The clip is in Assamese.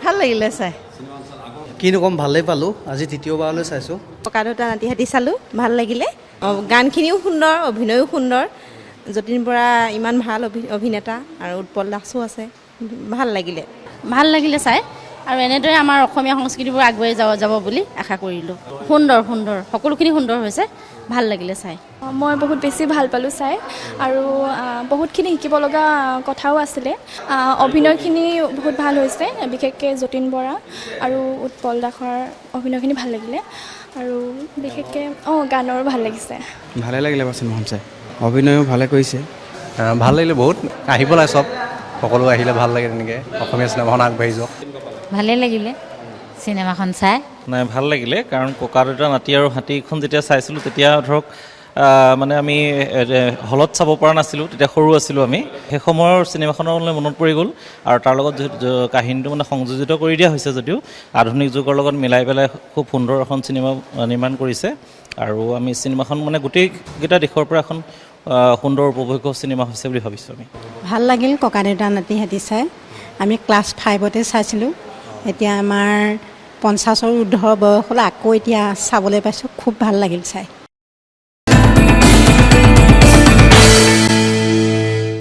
ভাল লাগিলে চাই। কিনো ক'ম, ভালেই পালোঁ। আজি তৃতীয়বাৰলৈ চাইছোঁ। ককা দেউতা নাতি হাতী চালোঁ, ভাল লাগিলে। গানখিনিও সুন্দৰ, অভিনয়ো সুন্দৰ। যতীন বৰা ইমান ভাল অভিনেতা আৰু উৎপল দাসো আছে, ভাল লাগিলে চাই। আৰু এনেদৰে আমাৰ অসমীয়া সংস্কৃতিবোৰ আগুৱাই যাব বুলি আশা কৰিলোঁ। সুন্দৰ সকলোখিনি সুন্দৰ হৈছে, ভাল লাগিলে চাই। মই বহুত বেছি ভাল পালোঁ চাই আৰু বহুতখিনি শিকিব লগা কথাও আছিলে। অভিনয়খিনি বহুত ভাল হৈছে, বিশেষকৈ যতীন বৰা আৰু উৎপল দাসৰ অভিনয়খিনি ভাল লাগিলে আৰু বিশেষকৈ গানৰো ভাল লাগিছে। ভালে লাগিলে বাৰু চিনেমাখন চাই, অভিনয়ো ভালে কৰিছে। ভাল লাগিলে বহুত, আহিব লাগে চব, সকলো আহিলে ভাল লাগে। তেনেকৈ অসমীয়া চিনেমাখন আগবাঢ়ি যাওক। ভালেই লাগিলে চিনেমাখন চাই। নাই, ভাল লাগিলে, কাৰণ ককা দেউতা নাতি আৰু হাতীখন যেতিয়া চাইছিলোঁ তেতিয়া ধৰক মানে আমি হলত চাব পৰা নাছিলোঁ, তেতিয়া সৰু আছিলোঁ আমি। সেই সময়ৰ চিনেমাখনলৈ মনত পৰি গ'ল আৰু তাৰ লগত কাহিনীটো মানে সংযোজিত কৰি দিয়া হৈছে যদিও আধুনিক যুগৰ লগত মিলাই পেলাই খুব সুন্দৰ এখন চিনেমা নিৰ্মাণ কৰিছে। আৰু আমি চিনেমাখন মানে গোটেইকেইটা দিশৰ পৰা এখন সুন্দৰ উপভোগ্য চিনেমা হৈছে বুলি ভাবিছোঁ আমি। ভাল লাগিল ককা দেউতা নাতি হাতী চাই। আমি ক্লাছ 5তে চাইছিলোঁ, এতিয়া আমাৰ 50ৰ ঊৰ্ধৰ বয়স হ'লে আকৌ এতিয়া চাবলৈ পাইছোঁ, খুব ভাল লাগিল চাই।